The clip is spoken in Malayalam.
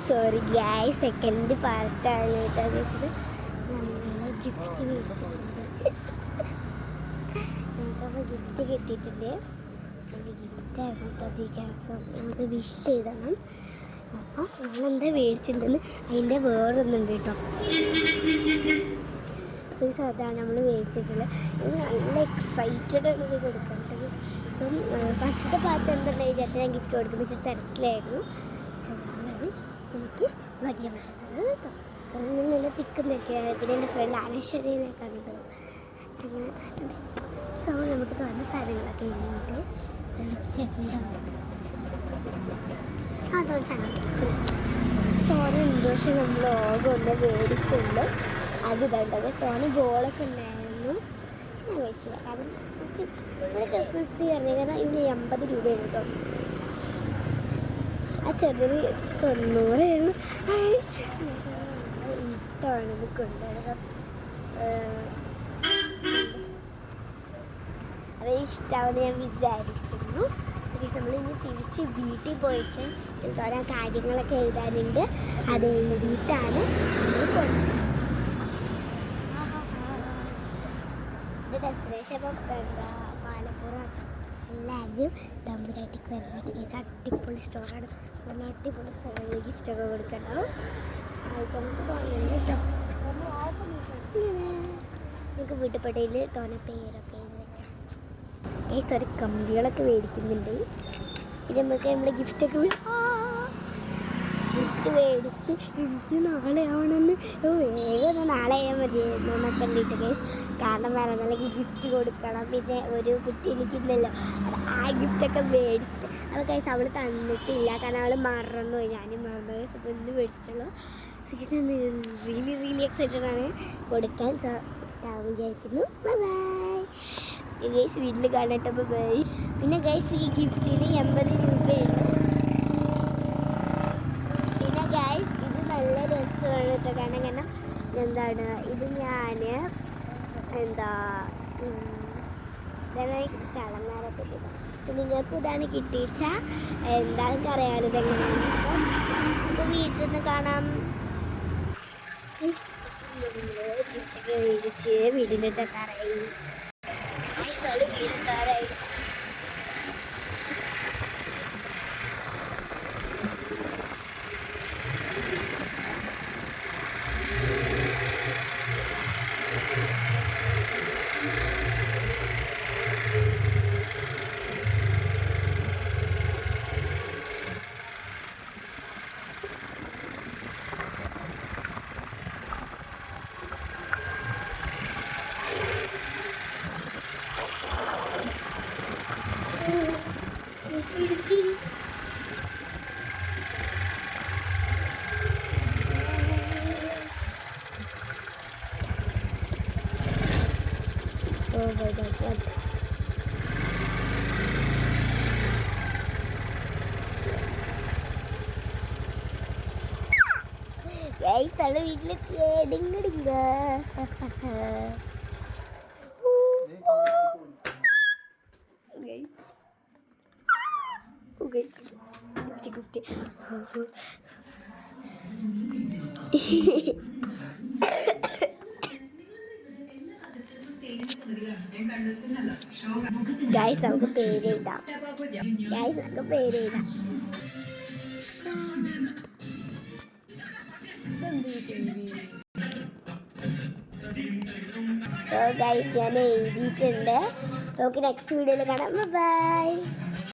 സോറി ഗായ്സ്, സെക്കൻഡ് പാർട്ടാണ് കേട്ടോ ഗൈസ്. നമ്മൾ ഗിഫ്റ്റ് മേടിച്ചിട്ടുണ്ട്. നമുക്കപ്പോൾ ഗിഫ്റ്റ് കിട്ടിയിട്ടുണ്ട്. ഗിഫ്റ്റ് ആകട്ടോ അധികം നമുക്ക് വിഷ് ചെയ്തണം. അപ്പോൾ നമ്മളെന്താ മേടിച്ചിട്ടുണ്ടെന്ന് അതിൻ്റെ വേറൊന്നുണ്ട് കേട്ടോ. സോ അതാണ് നമ്മൾ മേടിച്ചിട്ടുള്ളത്. നല്ല എക്സൈറ്റഡ് ആണ് ഇത് കൊടുക്കേണ്ടത്. സോ ഫസ്റ്റത്തെ പാർട്ട് എന്തുണ്ടെന്ന് വിചാരിച്ചാൽ ഞാൻ ഗിഫ്റ്റ് കൊടുക്കും, പക്ഷേ തിരക്കിലായിരുന്നു. പക്ഷേ അതാണ് എനിക്ക് വലിയ പറ്റുന്നത് കേട്ടോ. നല്ല തിക്കുന്നൊക്കെയാണ്. പിന്നെ എൻ്റെ ഫ്രണ്ട് അനശ്വരീനെ കണ്ടു അങ്ങനെ. സോ നമുക്ക് തോന്നുന്ന സാധനങ്ങളൊക്കെ ഉണ്ട്. അതൊരു സാധനം തോന്നുന്നുണ്ട്, പക്ഷെ നമ്മൾ ഓർഡർ ഒന്ന് മേടിച്ചിട്ടുണ്ട്. അത് കണ്ടത് തോന്നി ബോളൊക്കെ ഉണ്ടായിരുന്നു, പക്ഷെ ഞാൻ മേടിച്ചില്ല. കാരണം നമ്മുടെ ക്രിസ്മസ് ട്രീ ഇറങ്ങി. കാരണം ഇതിന് 80 രൂപയാണ് കേട്ടോ. ആ ചെറിയ 90 ഇട്ടാണ് ഇത് കൊണ്ടുവരുന്നത്. അത് ഇഷ്ടമാവുമെന്ന് ഞാൻ വിചാരിക്കുന്നു. നമ്മളിനി തിരിച്ച് വീട്ടിൽ പോയിട്ട് എന്തോരം കാര്യങ്ങളൊക്കെ എഴുതാനുണ്ട്. അത് എഴുതിയിട്ടാണ് നമ്മൾ കൊണ്ടുപോകുന്നത്. ഇത് ഡെസ്റ്റിനേഷൻ അപ്പം എന്താ പാലപ്പുറം. എല്ലാവരും തമ്പുരാട്ടിക്ക് വരാനായിട്ട് ഈ അടിപൊളി സ്റ്റോറാണ്. നല്ല അടിപൊളി ഗിഫ്റ്റൊക്കെ കൊടുക്കണ്ടാവും. ഐറ്റംസ് തോന്നുന്നുണ്ട് കേട്ടോ. നിങ്ങൾക്ക് വീട്ടുപടിയിൽ തോന്നെ പേരൊക്കെ ഈ സോറി കമ്പികളൊക്കെ മേടിക്കുന്നുണ്ട്. പിന്നെ നമ്മൾ ഗിഫ്റ്റൊക്കെ ഗിഫ്റ്റ് മേടിച്ച് എനിക്ക് നാളെ ആവണമെന്ന് വേഗം ഒന്ന് നാളെ ആയാൽ മതിയായിരുന്നു എന്നൊക്കെ കണ്ടിട്ട് ഗൈസ്. കാരണം വേറെ നല്ല ഗിഫ്റ്റ് കൊടുക്കണം. പിന്നെ ഒരു കുട്ടി എനിക്കില്ലല്ലോ, അത് ആ ഗിഫ്റ്റൊക്കെ മേടിച്ചിട്ട് അത് ഗൈസ് അവൾ തന്നിട്ടില്ല. കാരണം അവൾ മറന്നുപോയി. ഞാനും മറന്നു ഗൈസ്. അപ്പോൾ ഇന്ന് മേടിച്ചിട്ടുള്ളൂ. റിയലി എക്സൈറ്റഡ് ആണ് കൊടുക്കാൻ. ഇഷ്ടമാവും വിചാരിക്കുന്നു. Bye bye guys. വീട്ടിൽ കാണട്ടെ. ബൈ. പിന്നെ ഗൈസ് ഈ ഗിഫ്റ്റിന് 80 രൂപയുണ്ട്. പിന്നെ ഗൈസ് ഇത് നല്ല രസമാണ് കേട്ടോ. കാരണം എന്താണ് ഇത് ഞാൻ എന്താ കളങ്ങാരൊക്കെ കിട്ടും. അപ്പം നിങ്ങൾക്ക് ഇതാണ് കിട്ടിച്ചാൽ എന്താണെന്ന് അറിയാമല്ലോ ഇതെങ്ങനെയാണ്. അപ്പോൾ വീട്ടിൽ നിന്ന് കാണാം. ഗിഫ്റ്റൊക്കെ മേടിച്ച് വീടിൻ്റെ തറയിൽ വീടുകാരായി. Oh my God. Guys, kalau വീട്ടിലെത്തി ഡിങ്ങിടിങ്ക. Guys. Guys, നമുക്ക് പേരെഴുതാം. സോ ഗൈസ് ഞാൻ എഴുതിയിട്ടുണ്ട്. നമുക്ക് നെക്സ്റ്റ് വീഡിയോയിൽ കാണാം. ബൈ.